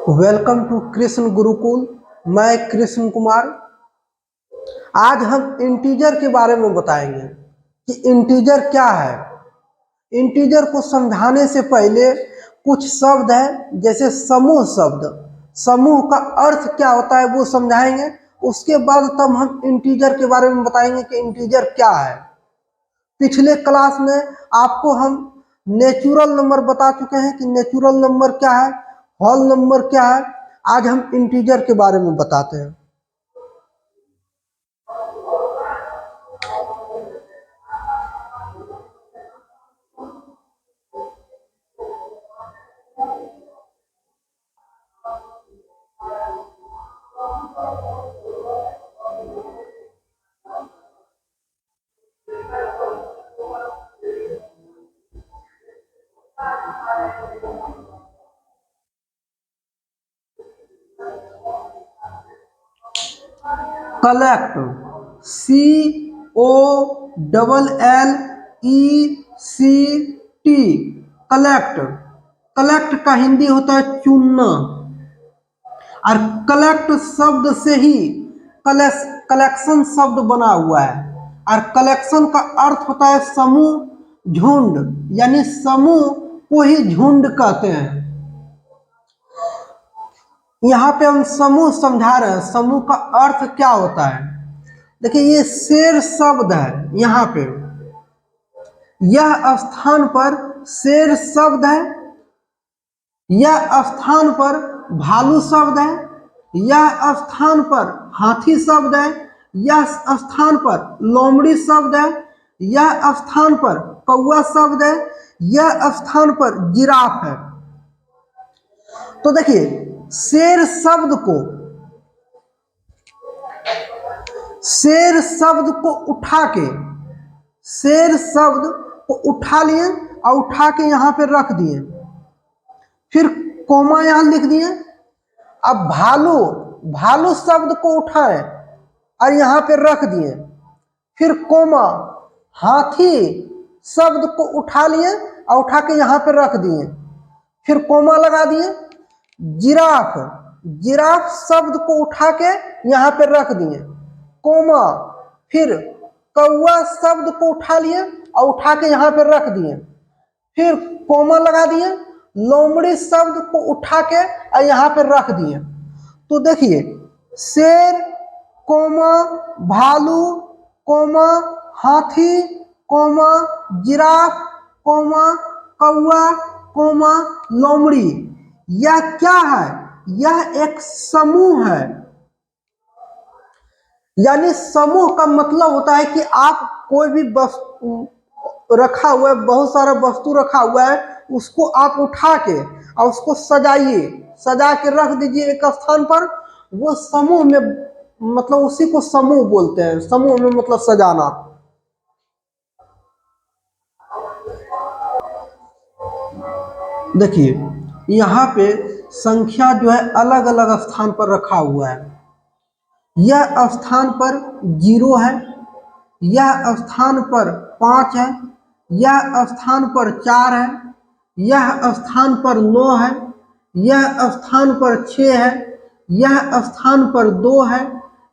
Welcome to Krishna Gurukul. मैं कृष्ण कुमार। आज हम इंटीजर के बारे में बताएंगे कि इंटीजर क्या है। इंटीजर को समझाने से पहले कुछ शब्द है, जैसे समूह शब्द। समूह का अर्थ क्या होता है वो समझाएंगे। उसके बाद तब हम इंटीजर के बारे में बताएंगे कि इंटीजर क्या है। पिछले क्लास में आपको हम नेचुरल नंबर बता चुके हैं कि नेचुरल नंबर क्या है, होल नंबर क्या है। आज हम इंटीजर के बारे में बताते हैं। Collect, COLLECT, collect. कलेक्ट का हिंदी होता है चुनना, और कलेक्ट शब्द से ही कलेक्शन शब्द बना हुआ है। और कलेक्शन का अर्थ होता है समूह, झुंड, यानी समूह को ही झुंड कहते हैं। यहाँ पे हम समूह समझा रहे हैं, समूह का अर्थ क्या होता है। देखिए, ये शेर शब्द है। यहाँ पे यह स्थान पर शेर शब्द है, यह स्थान पर भालू शब्द है, यह स्थान पर हाथी शब्द है, यह स्थान पर लोमड़ी शब्द है, यह स्थान पर कौवा शब्द है, यह स्थान पर जिराफ है। तो देखिए, शेर शब्द को उठा के, शेर शब्द को उठा लिए और उठा के यहाँ पे रख दिए, फिर कोमा यहाँ लिख दिए। अब भालू शब्द को उठाए और यहाँ पे रख दिए, फिर कोमा। हाथी शब्द को उठा लिए और उठा के यहाँ पे रख दिए, फिर कोमा लगा दिए। जिराफ शब्द को उठा के यहाँ पे रख दिए, कोमा। फिर कौवा शब्द को उठा लिए और उठा के यहाँ पे रख दिए, फिर कोमा लगा दिए। लोमड़ी शब्द को उठा के और यहाँ पे रख दिए। तो देखिए, शेर, कोमा, भालू, कोमा, हाथी, कोमा, जिराफ, कोमा, कौवा, कोमा, लोमड़ी, यह क्या है? यह एक समूह है। यानी समूह का मतलब होता है कि आप कोई भी वस्तु रखा हुआ है, बहुत सारा वस्तु रखा हुआ है, उसको आप उठा के और उसको सजा के रख दीजिए एक स्थान पर। वो समूह में, मतलब उसी को समूह बोलते हैं। समूह में मतलब सजाना। देखिए, यहाँ पे संख्या जो है अलग अलग स्थान पर रखा हुआ है। यह स्थान पर 0 है, यह स्थान पर 5 है, यह स्थान पर 4 है, यह स्थान पर 9 है, यह स्थान पर 6 है, यह स्थान पर 2 है,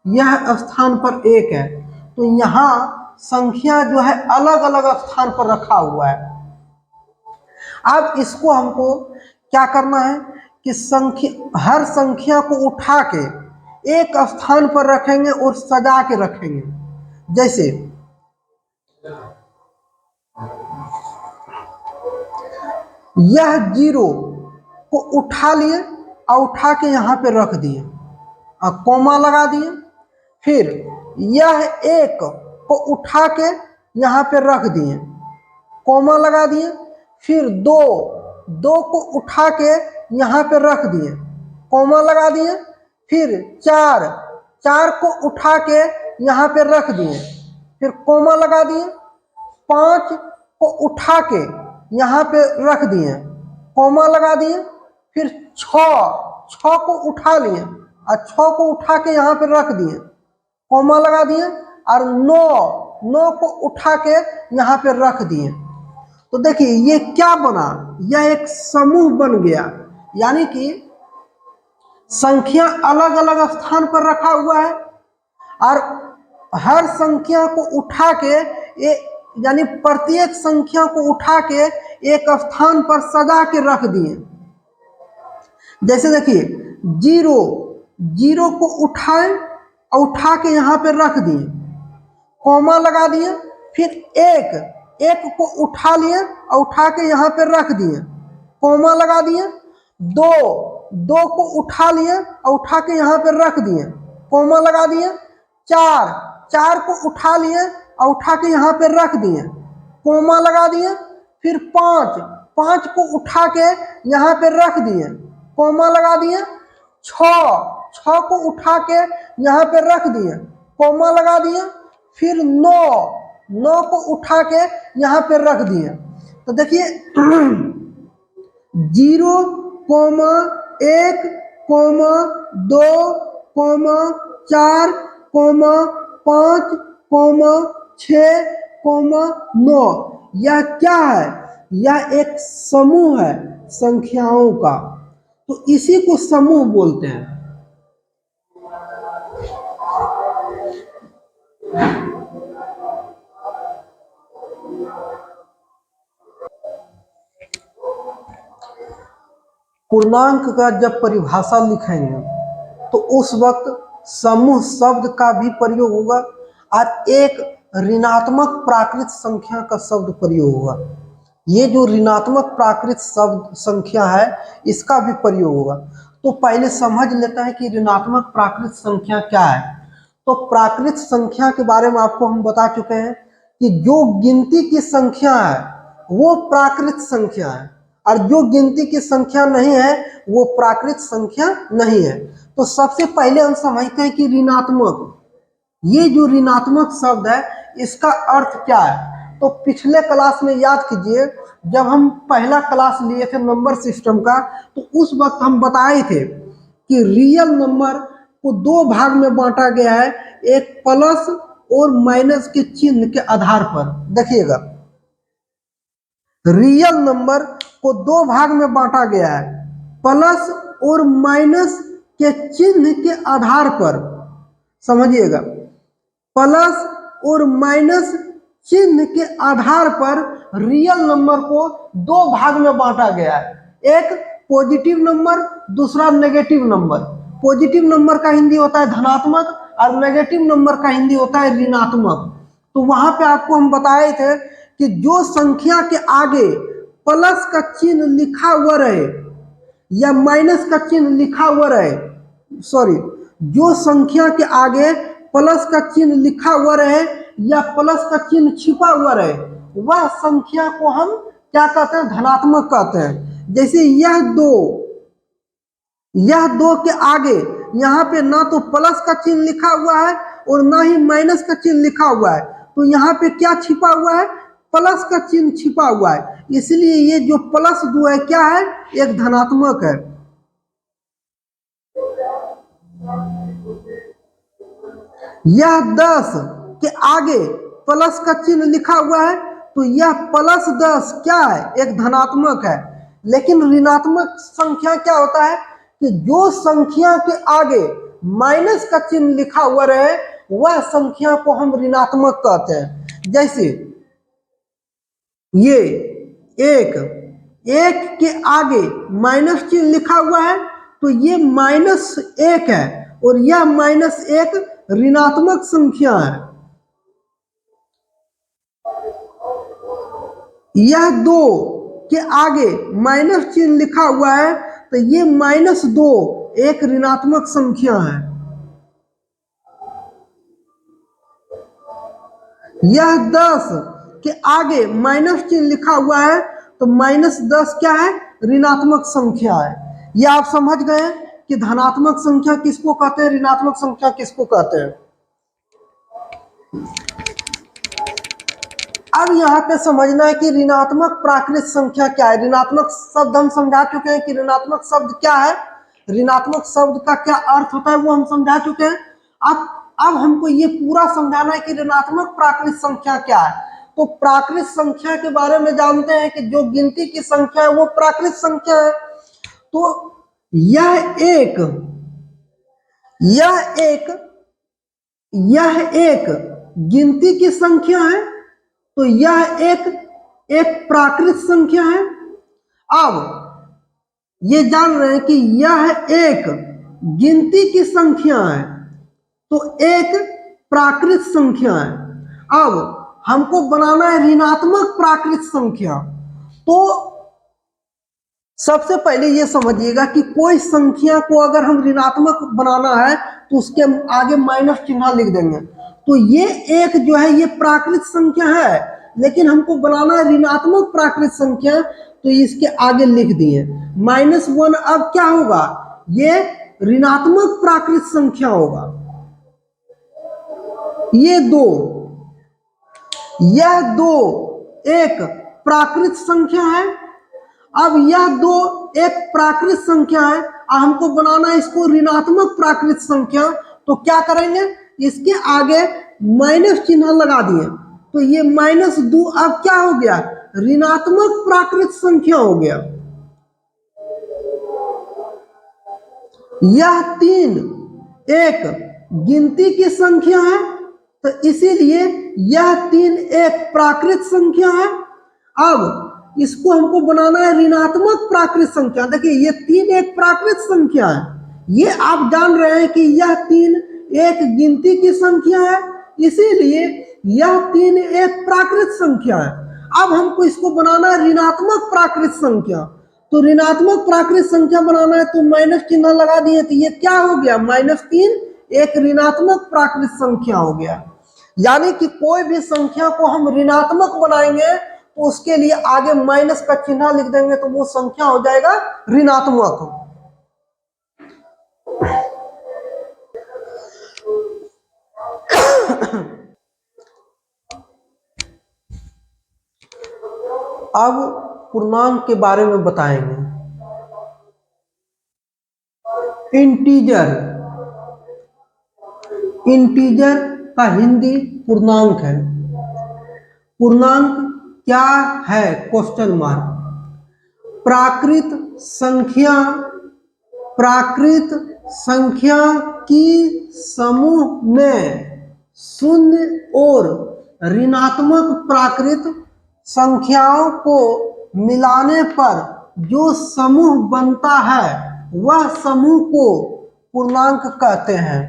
यह स्थान पर 1 है। तो यहाँ संख्या जो है अलग अलग स्थान पर रखा हुआ है। अब इसको हमको क्या करना है कि हर संख्या को उठा के एक स्थान पर रखेंगे और सजा के रखेंगे। जैसे यह 0 को उठा लिए और उठा के यहाँ पे रख दिए और कोमा लगा दिए। फिर यह 1 को उठा के यहाँ पे रख दिए, कोमा लगा दिए। फिर 2 को उठा के यहाँ पे रख दिए, कोमा लगा दिए। फिर 4 को उठा के यहाँ पे रख दिए, फिर कोमा लगा दिए। 5 को उठा के यहाँ पे रख दिए, कोमा लगा दिए। फिर 6 को उठा लिए और 6 को उठा के यहाँ पे रख दिए, कोमा लगा दिए। और 9 को उठा के यहाँ पे रख दिए। तो देखिए, ये क्या बना? यह एक समूह बन गया। यानी कि संख्या अलग अलग स्थान पर रखा हुआ है और हर संख्या को उठा के यानी प्रत्येक संख्या को उठा के एक स्थान पर सजा के रख दिए। जैसे देखिए जीरो, जीरो को उठाए और उठा के यहाँ पे रख दिए, कॉमा लगा दिए। फिर एक, एक को उठा लिए और उठा के यहाँ पे रख दिए, कॉमा लगा दिए। दो, दो को उठा लिए और उठा के यहाँ पे रख दिए, कॉमा लगा दिए। चार, चार को उठा लिए और उठा के यहाँ पे रख दिए, कॉमा लगा दिए। फिर पाँच, पाँच को उठा के यहाँ पे रख दिए, कॉमा लगा दिए। छः, छः को उठा के यहाँ पे रख दिए, कॉमा लगा दिए। फिर नौ, नौ को उठा के यहाँ पे रख दिए। तो देखिए जीरो, कोमा, एक, कोमा, दो, कोमा, चार, कोमा, पाँच, कोमा, छः, कोमा, नौ। यह क्या है? यह एक समूह है संख्याओं का, तो इसी को समूह बोलते हैं। पूर्णांक का जब परिभाषा लिखेंगे तो उस वक्त समूह शब्द का भी प्रयोग होगा और एक ऋणात्मक प्राकृत संख्या का शब्द प्रयोग होगा। ये जो ऋणात्मक प्राकृत शब्द संख्या है इसका भी प्रयोग होगा। तो पहले समझ लेते हैं कि ऋणात्मक प्राकृत संख्या क्या है। तो प्राकृत संख्या के बारे में आपको हम बता चुके हैं कि जो गिनती की संख्या है वो प्राकृत संख्या है और जो गिनती की संख्या नहीं है वो प्राकृत संख्या नहीं है। तो सबसे पहले हम समझते हैं कि ऋणात्मक, ये जो ऋणात्मक शब्द है इसका अर्थ क्या है। तो पिछले क्लास में याद कीजिए जब हम पहला क्लास लिए थे नंबर सिस्टम का, तो उस वक्त हम बताए थे कि रियल नंबर को दो भाग में बांटा गया है, एक प्लस और माइनस के चिन्ह के आधार पर। देखिएगा रियल नंबर को दो भाग में बांटा गया है, प्लस और माइनस के चिन्ह के आधार पर। समझिएगा, प्लस और माइनस चिन्ह के आधार पर रियल नंबर को दो भाग में बांटा गया है, एक पॉजिटिव नंबर, दूसरा नेगेटिव नंबर। पॉजिटिव नंबर का हिंदी होता है धनात्मक और नेगेटिव नंबर का हिंदी होता है ऋणात्मक। तो वहां पे आपको हम बताए थे कि जो संख्या के आगे प्लस का चिन्ह लिखा हुआ रहे या माइनस का चिन्ह लिखा हुआ रहे, सॉरी, जो संख्या के आगे प्लस का चिन्ह लिखा हुआ रहे या प्लस का चिन्ह छिपा हुआ रहे, वह संख्या को हम क्या कहते हैं? धनात्मक कहते हैं। जैसे यह दो के आगे यहाँ पे ना तो प्लस का चिन्ह लिखा हुआ है और ना ही माइनस का चिन्ह लिखा हुआ है, तो यहाँ पे क्या छिपा हुआ है? प्लस का चिन्ह छिपा हुआ है। इसलिए ये जो प्लस दो है क्या है? एक धनात्मक है। यह 10 के आगे प्लस का चिन्ह लिखा हुआ है तो यह प्लस 10 क्या है? एक धनात्मक है। लेकिन ऋणात्मक संख्या क्या होता है कि जो संख्या के आगे माइनस का चिन्ह लिखा हुआ रहे वह संख्या को हम ऋणात्मक कहते हैं। जैसे ये एक, एक के आगे माइनस चिन्ह लिखा हुआ है तो ये -1 है और यह -1 ऋणात्मक संख्या है। यह 2 के आगे माइनस चिन्ह लिखा हुआ है तो ये -2 एक ऋणात्मक संख्या है। यह 10 के आगे माइनस चिन्ह लिखा हुआ है तो -10 क्या है? ऋणात्मक संख्या है। यह आप समझ गए कि धनात्मक संख्या किसको कहते हैं, ऋणात्मक संख्या किसको कहते हैं। अब यहाँ पे समझना है कि ऋणात्मक प्राकृत संख्या क्या है। ऋणात्मक शब्द हम समझा चुके हैं कि ऋणात्मक शब्द क्या है, ऋणात्मक शब्द का क्या अर्थ होता है वो हम समझा चुके हैं। अब हमको ये पूरा समझाना है कि ऋणात्मक प्राकृत संख्या क्या है। तो प्राकृत संख्या के बारे में जानते हैं कि जो गिनती की संख्या है वो प्राकृत संख्या है। तो यह एक यह एक गिनती की संख्या है, तो यह एक प्राकृत संख्या है। अब ये जान रहे हैं कि यह एक गिनती की संख्या है, तो एक प्राकृत संख्या है। अब हमको बनाना है ऋणात्मक प्राकृत संख्या। तो सबसे पहले ये समझिएगा कि कोई संख्या को अगर हम ऋणात्मक बनाना है तो उसके आगे माइनस चिन्ह लिख देंगे। तो ये एक जो है ये प्राकृत संख्या है, लेकिन हमको बनाना है ऋणात्मक प्राकृत संख्या, तो इसके आगे लिख दिए -1। अब क्या होगा, ये ऋणात्मक प्राकृत संख्या होगा। यह दो एक प्राकृत संख्या है। अब यह दो एक प्राकृत संख्या है, हमको बनाना है इसको ऋणात्मक प्राकृत संख्या। तो क्या करेंगे, इसके आगे माइनस चिन्ह लगा दिए, तो ये -2 अब क्या हो गया, ऋणात्मक प्राकृत संख्या हो गया। यह 3 एक गिनती की संख्या है, तो इसीलिए यह 3 एक प्राकृत संख्या है। अब इसको हमको बनाना है ऋणात्मक प्राकृत संख्या। देखिए ये 3 एक प्राकृत संख्या है, ये आप जान रहे हैं कि यह 3 एक गिनती की संख्या है, इसीलिए यह 3 एक प्राकृत संख्या है। अब हमको इसको बनाना है ऋणात्मक प्राकृत संख्या। तो ऋणात्मक प्राकृत संख्या बनाना है तो माइनस चिन्ह लगा दिए, तो ये क्या हो गया, -3 एक ऋणात्मक प्राकृत संख्या हो गया। यानी कि कोई भी संख्या को हम ऋणात्मक बनाएंगे तो उसके लिए आगे माइनस का चिन्ह लिख देंगे, तो वो संख्या हो जाएगा ऋणात्मक। अब पूर्णांक के बारे में बताएंगे। इंटीजर का हिंदी पूर्णांक है। पूर्णांक क्या है, क्वेश्चन मार्क। प्राकृत संख्या की समूह में शून्य और ऋणात्मक प्राकृत संख्याओं को मिलाने पर जो समूह बनता है वह समूह को पूर्णांक कहते हैं।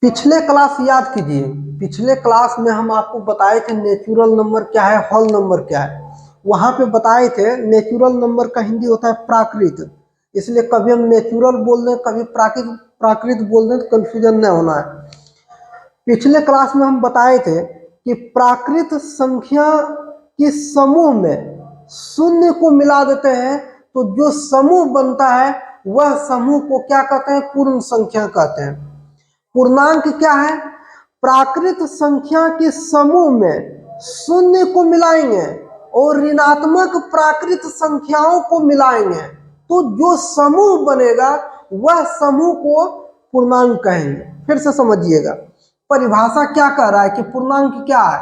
पिछले क्लास याद कीजिए, पिछले क्लास में हम आपको बताए थे नेचुरल नंबर क्या है, होल नंबर क्या है। वहां पे बताए थे नेचुरल नंबर का हिंदी होता है प्राकृत, इसलिए कभी हम नेचुरल बोल दें कभी प्राकृत बोल दें तो कंफ्यूजन नहीं होना है। पिछले क्लास में हम बताए थे कि प्राकृत संख्या के समूह में शून्य को मिला देते हैं तो जो समूह बनता है वह समूह को क्या कहते हैं, पूर्ण संख्या कहते हैं। पूर्णांक क्या है, प्राकृत संख्या के समूह में शून्य को मिलाएंगे और ऋणात्मक प्राकृत संख्याओं को मिलाएंगे तो जो समूह बनेगा वह समूह को पूर्णांक कहेंगे। फिर से समझिएगा परिभाषा क्या कह रहा है कि पूर्णांक क्या है,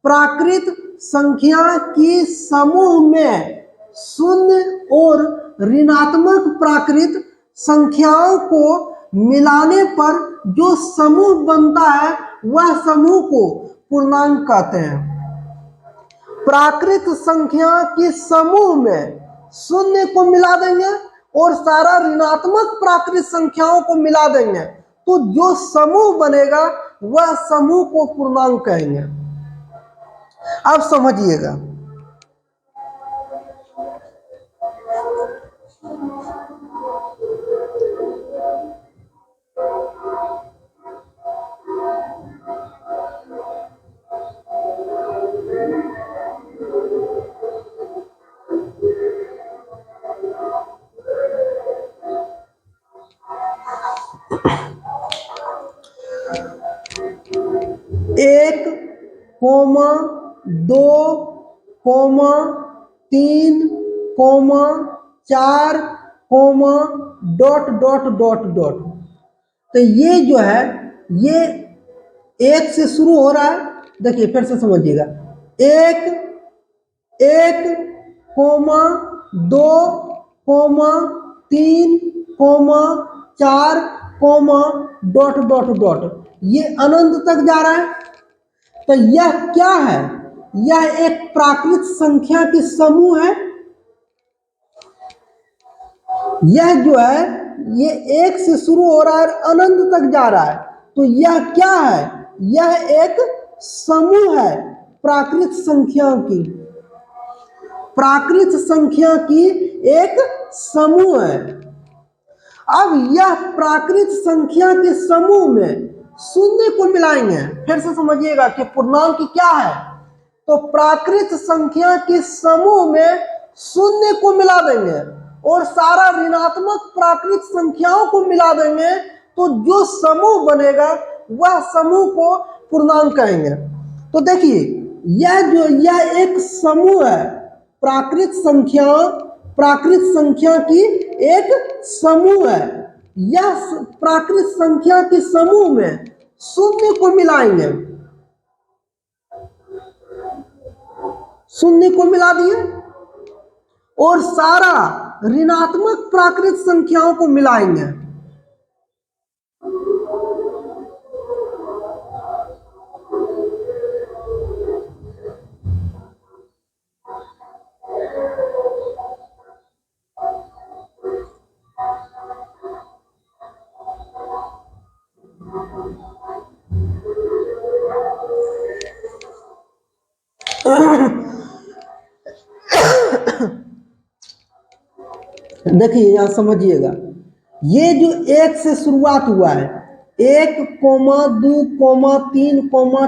प्राकृत संख्या के समूह में शून्य और ऋणात्मक प्राकृत संख्याओं को मिलाने पर जो समूह बनता है वह समूह को पूर्णांक कहते हैं। प्राकृत संख्या के समूह में शून्य को मिला देंगे और सारा ऋणात्मक प्राकृत संख्याओं को मिला देंगे तो जो समूह बनेगा वह समूह को पूर्णांक कहेंगे। अब समझिएगा एक comma 2 comma 3 comma 4 comma dot dot dot dot. तो ये जो है ये एक से शुरू हो रहा है। देखिए फिर से समझिएगा, एक कोमा 2, 3, 4, डॉट डॉट डॉट, ये अनंत तक जा रहा है। तो यह क्या है? यह एक प्राकृत संख्या की समूह है। यह जो है ये 1 से शुरू हो रहा है और अनंत तक जा रहा है। तो यह क्या है? यह एक समूह है प्राकृत संख्या की। प्राकृत संख्या की एक समूह है। अब यह प्राकृत संख्या के समूह में शून्य को मिलाएंगे। फिर से समझिएगा कि पूर्णांक क्या है। तो प्राकृत संख्या के समूह में शून्य को मिला देंगे और सारा ऋणात्मक प्राकृत संख्याओं को मिला देंगे, तो जो समूह बनेगा वह समूह को पूर्णांक कहेंगे। तो देखिए यह एक समूह है, प्राकृत संख्या की एक समूह है। यह प्राकृत संख्या के समूह में शून्य को मिलाएंगे, शून्य को मिला दिए और सारा ऋणात्मक प्राकृत संख्याओं को मिलाएंगे। देखिए यहां समझिएगा, ये जो 1 से शुरुआत हुआ है, 1, 2, 3,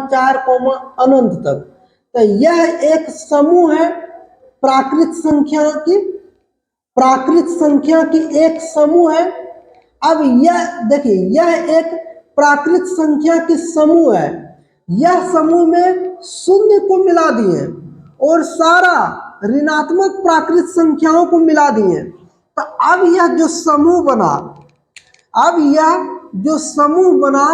4, अनंत तक, तो यह एक समूह है प्राकृत संख्या की। प्राकृत संख्या की एक समूह है। अब यह देखिए यह एक प्राकृत संख्या की समूह है। यह समूह में शून्य को मिला दिए और सारा ऋणात्मक प्राकृत संख्याओं को मिला दिए। तो अब यह जो समूह बना,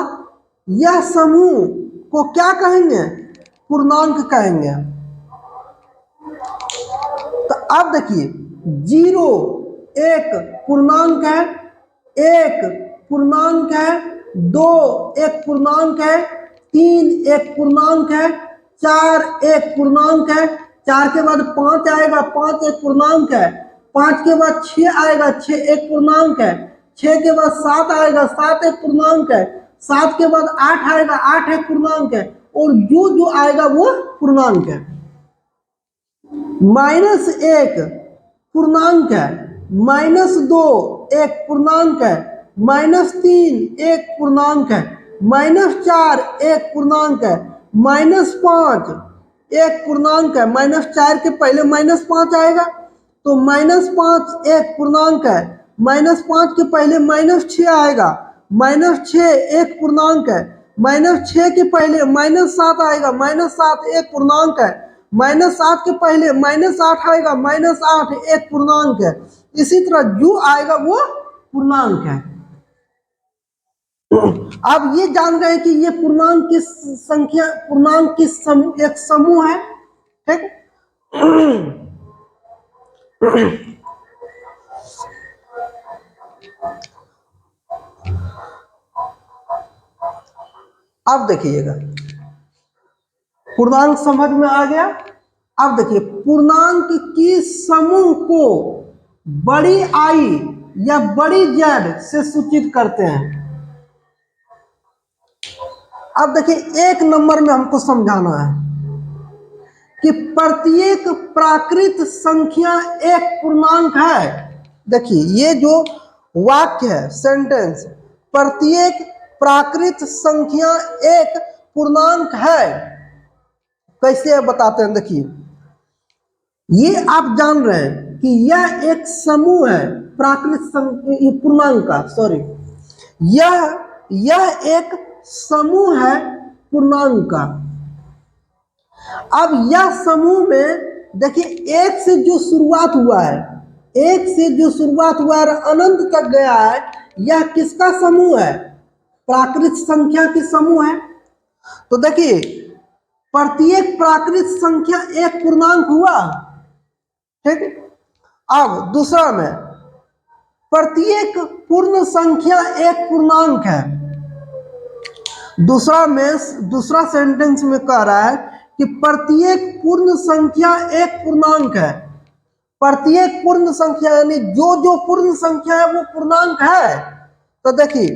यह समूह को क्या कहेंगे? पूर्णांक कहेंगे। तो अब देखिए 0 एक पूर्णांक है, 1 पूर्णांक है, 2 एक पूर्णांक है, 3 एक पूर्णांक है, 4 एक पूर्णांक है, 4 के बाद 5 आएगा, 5 एक पूर्णांक है, 5 के बाद 6 आएगा, 6 एक पूर्णांक है, 6 के बाद 7 आएगा, 7 एक पूर्णांक है, 7 के बाद 8 आएगा, 8 एक पूर्णांक है, और जो आएगा वो पूर्णांक है। -1 पूर्णांक है, -2 एक पूर्णांक है, -3 एक पूर्णांक है, -4 एक पूर्णांक है, -5 एक पूर्णांक है। -4 के पहले -5 आएगा, तो -5 एक पूर्णांक है। -5 के पहले -6 आएगा, -6 एक पूर्णांक है। -6 के पहले -7 आएगा, -7 एक पूर्णांक है। -7 के पहले -8 आएगा, -8 एक पूर्णांक है। इसी तरह जो आएगा वो पूर्णांक है। अब ये जान गए कि ये पूर्णांक की संख्या, पूर्णांक की एक समूह है। ठीक। अब देखिएगा, पूर्णांक समझ में आ गया। अब देखिए पूर्णांक की समूह को बड़ी आई या बड़ी जेड से सूचित करते हैं। अब देखिए 1 नंबर में हमको समझाना है कि प्रत्येक प्राकृत संख्या एक पूर्णांक है। देखिए ये जो वाक्य है, सेंटेंस, प्रत्येक प्राकृत संख्या एक पूर्णांक है, कैसे बताते हैं? देखिए ये आप जान रहे हैं कि यह एक समूह है प्राकृत पूर्णांक का, सॉरी, यह एक समूह है पूर्णांक का। अब यह समूह में देखिए 1 से जो शुरुआत हुआ है, 1 से जो शुरुआत हुआ है और अनंत तक गया है, यह किसका समूह है? प्राकृत संख्या की समूह है। तो देखिए प्रत्येक प्राकृत संख्या एक पूर्णांक हुआ। ठीक। अब दूसरा में प्रत्येक पूर्ण संख्या एक पूर्णांक है। दूसरा सेंटेंस में कह रहा है कि प्रत्येक पूर्ण संख्या एक पूर्णांक है। प्रत्येक पूर्ण संख्या यानी जो जो पूर्ण संख्या है वो पूर्णांक है। तो देखिए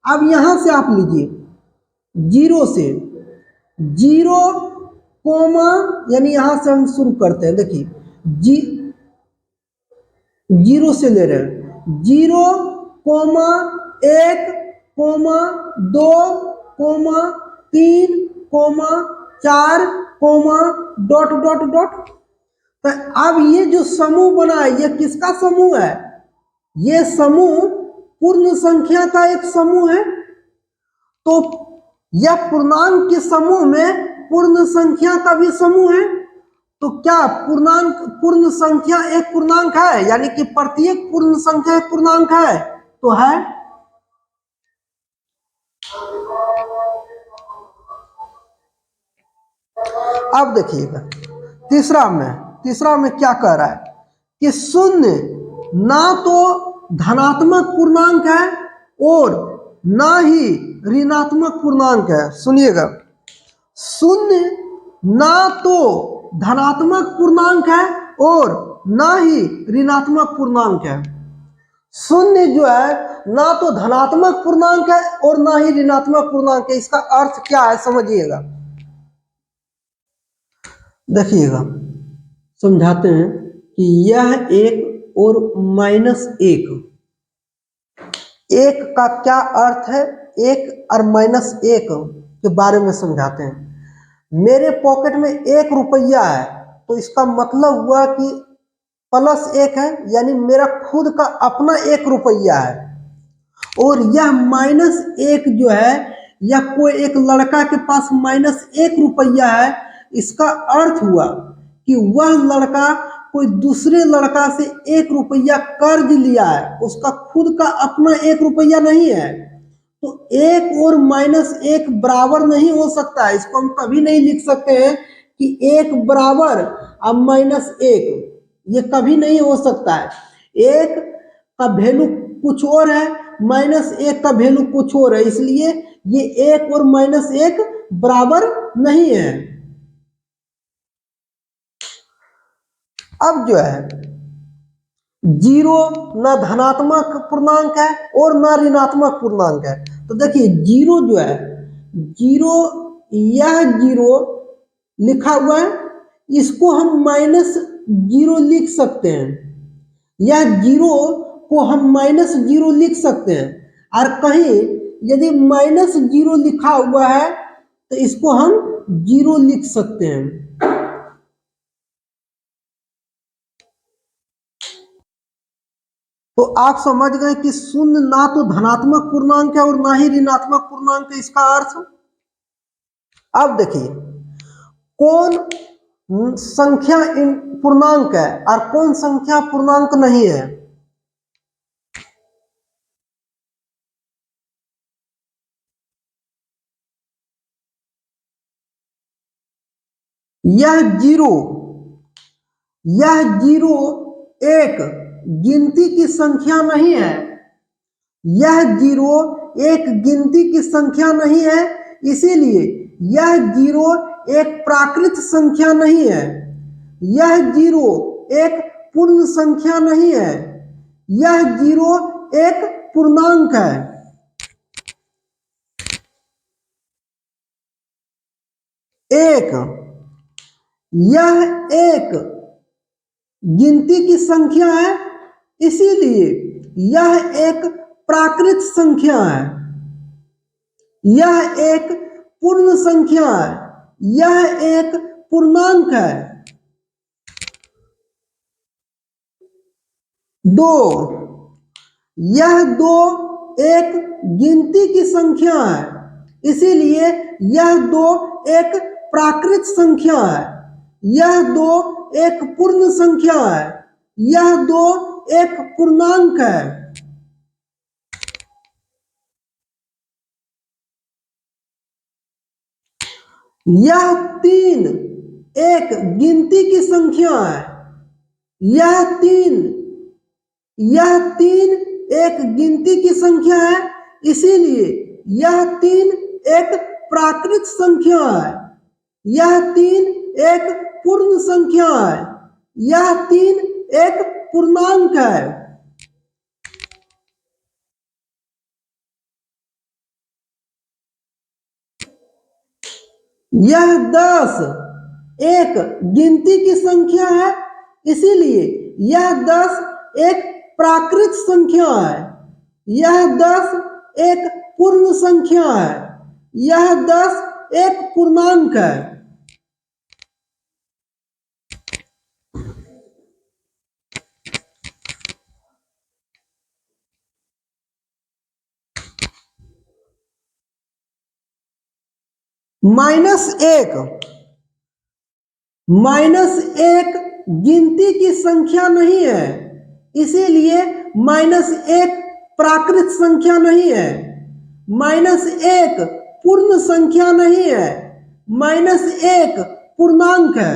अब यहां से आप लीजिए जीरो से, जीरो कोमा, यानी यहां से हम शुरू करते हैं। देखिए जी जीरो से ले रहे हैं, जीरो कोमा एक कोमा दो कोमा तीन कोमा चार कोमा डॉट डॉट डॉट। तो अब ये जो समूह बना है ये किसका समूह है? ये समूह पूर्ण संख्या का एक समूह है। तो यह पूर्णांक के समूह में पूर्ण संख्या का भी समूह है। तो क्या पूर्ण संख्या एक पूर्णांक है? यानी कि प्रत्येक पूर्ण संख्या एक पूर्णांक है? तो है। अब देखिएगा तीसरा में क्या कह रहा है कि शून्य ना तो धनात्मक पूर्णांक है और ना ही ऋणात्मक पूर्णांक है। सुनिएगा, शून्य ना तो धनात्मक पूर्णांक है और ना ही ऋणात्मक पूर्णांक है। शून्य जो है ना तो धनात्मक पूर्णांक है और ना ही ऋणात्मक पूर्णांक है। इसका अर्थ क्या है समझिएगा। देखिएगा समझाते हैं कि यह एक और माइनस एक, एक का क्या अर्थ है, एक और माइनस एक के बारे में समझाते हैं। मेरे पॉकेट में 1 रुपया है तो इसका मतलब हुआ कि प्लस एक है, यानी मेरा खुद का अपना 1 रुपया है। और यह माइनस एक जो है, या कोई एक लड़का के पास -1 रुपया है, इसका अर्थ हुआ कि वह लड़का कोई दूसरे लड़का से 1 रुपया कर्ज लिया है, उसका खुद का अपना 1 रुपया नहीं है। तो एक और -1 बराबर नहीं हो सकता है। इसको हम कभी नहीं लिख सकते हैं कि एक बराबर अब -1, ये कभी नहीं हो सकता है। एक का वैल्यू कुछ और है, -1 का वैल्यू कुछ और है, इसलिए ये एक और -1 बराबर नहीं है। अब जो है जीरो ना धनात्मक पूर्णांक है और ना ऋणात्मक पूर्णांक है। तो देखिए जीरो जो है, जीरो, यह जीरो लिखा हुआ है, इसको हम -0 लिख सकते हैं। यह जीरो को हम -0 लिख सकते हैं। और कहीं यदि -0 लिखा हुआ है तो इसको हम 0 लिख सकते हैं। तो आप समझ गए कि शून्य ना तो धनात्मक पूर्णांक है और ना ही ऋणात्मक पूर्णांक है, इसका अर्थ। अब देखिए कौन संख्या पूर्णांक है और कौन संख्या पूर्णांक नहीं है। यह जीरो यह जीरो एक गिनती की संख्या नहीं है। यह जीरो एक गिनती की संख्या नहीं है, इसीलिए यह जीरो एक प्राकृत संख्या नहीं है। यह जीरो एक पूर्ण संख्या नहीं है। यह जीरो एक पूर्णांक है। एक, यह एक गिनती की संख्या है, इसीलिए यह एक प्राकृत संख्या है। यह एक पूर्ण संख्या है। यह एक पूर्णांक है। दो, यह दो एक गिनती की संख्या है, इसीलिए यह दो एक प्राकृत संख्या है। यह दो एक पूर्ण संख्या है। यह दो एक पूर्णांक है। यह तीन एक गिनती की संख्या है, यह तीन एक गिनती की संख्या है, इसीलिए यह तीन एक प्राकृत संख्या है। यह तीन एक पूर्ण संख्या है। यह तीन एक पूर्णांक है। यह 10 एक गिनती की संख्या है, इसीलिए यह 10 एक प्राकृत संख्या है। यह 10 एक पूर्ण संख्या है। यह 10 एक पूर्णांक है। -1 गिनती की संख्या नहीं है, इसीलिए -1 प्राकृत संख्या नहीं है। -1 पूर्ण संख्या नहीं है। -1 पूर्णांक है।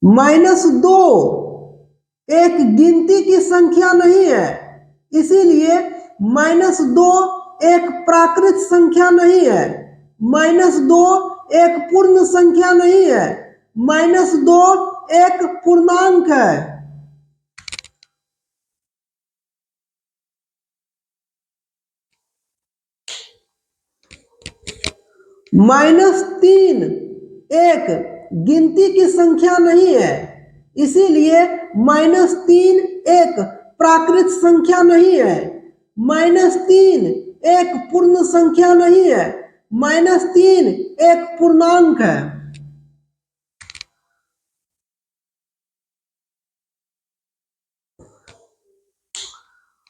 -2 एक गिनती की संख्या नहीं है, इसीलिए -2 एक प्राकृत संख्या नहीं है। -2 एक पूर्ण संख्या नहीं है। -2 एक पूर्णांक है। -3 एक गिनती की संख्या नहीं है, इसीलिए -3 एक प्राकृत संख्या नहीं है। -3 एक पूर्ण संख्या नहीं है। -3 एक पूर्णांक है।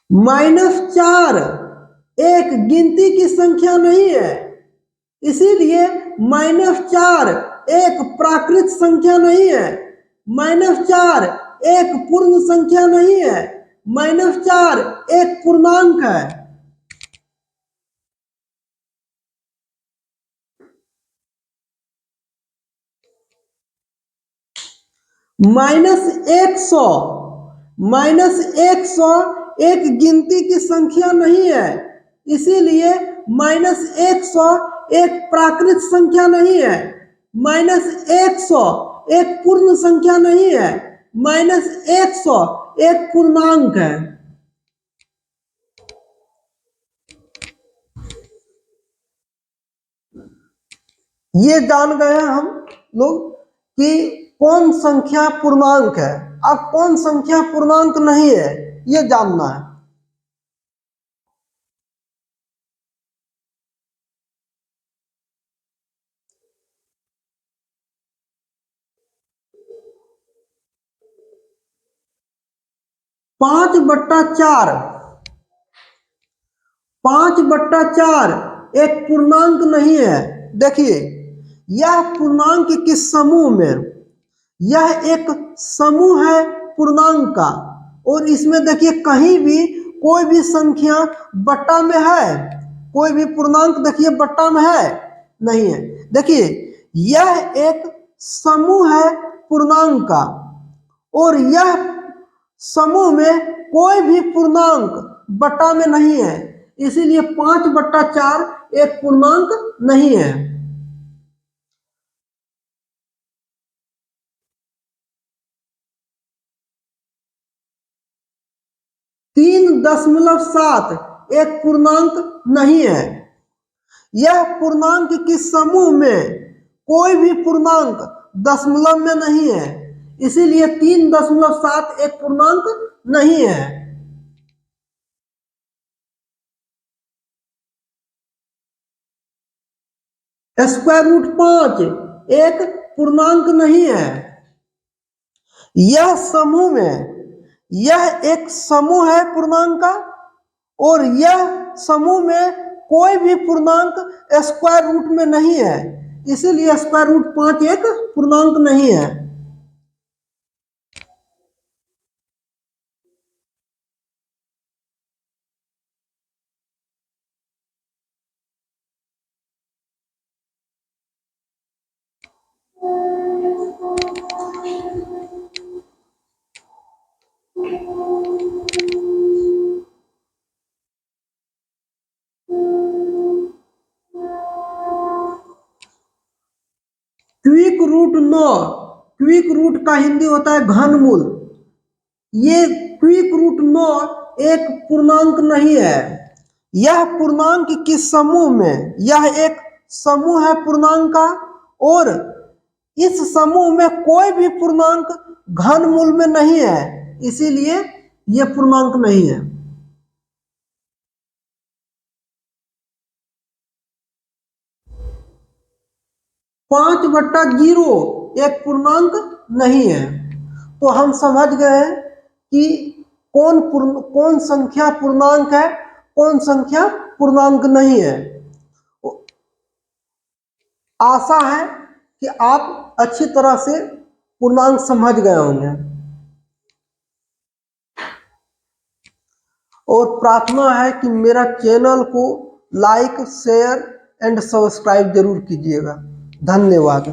-4 एक गिनती की संख्या नहीं है, इसीलिए -4 एक प्राकृत संख्या नहीं है। -4 एक पूर्ण संख्या नहीं है। -4 एक पूर्णांक है। -100 -100 एक गिनती की संख्या नहीं है, इसीलिए -100 एक प्राकृत संख्या नहीं है। -100 एक पूर्ण संख्या नहीं है। -100 एक पूर्णांक है। ये जान गए हम लोग कि कौन संख्या पूर्णांक है। अब कौन संख्या पूर्णांक नहीं है, ये जानना है। पांच बट्टा चार एक पूर्णांक नहीं है। देखिए, यह पूर्णांक के समूह में, यह एक समूह है पूर्णांक का, और इसमें देखिए कहीं भी कोई भी संख्या बट्टा में है, कोई भी पूर्णांक देखिए बट्टा में है नहीं है। देखिए, यह एक समूह है पूर्णांक का, और यह समूह में कोई भी पूर्णांक बट्टा में नहीं है, इसीलिए 5/4 एक पूर्णांक नहीं है। तीन दशमलव सात एक पूर्णांक नहीं है। यह पूर्णांक के समूह में कोई भी पूर्णांक दशमलव में नहीं है, इसीलिए 3.7 एक पूर्णांक नहीं है। √5 एक पूर्णांक नहीं है। यह समूह में, यह एक समूह है पूर्णांक का, और यह समूह में कोई भी पूर्णांक स्क्वायर रूट में नहीं है, इसीलिए √5 एक पूर्णांक नहीं है। रूट 9, क्विक रूट का हिंदी होता है घनमूल। ये क्विक रूट 9 एक पूर्णांक नहीं है। यह पूर्णांक किस समूह में, यह एक समूह है पूर्णांक का, और इस समूह में कोई भी पूर्णांक घनमूल में नहीं है, इसीलिए यह पूर्णांक नहीं है। 5/0 एक पूर्णांक नहीं है। तो हम समझ गए कि कौन संख्या पूर्णांक है, कौन संख्या पूर्णांक नहीं है। आशा है कि आप अच्छी तरह से पूर्णांक समझ गए होंगे, और प्रार्थना है कि मेरा चैनल को लाइक, शेयर एंड सब्सक्राइब जरूर कीजिएगा। धन्यवाद।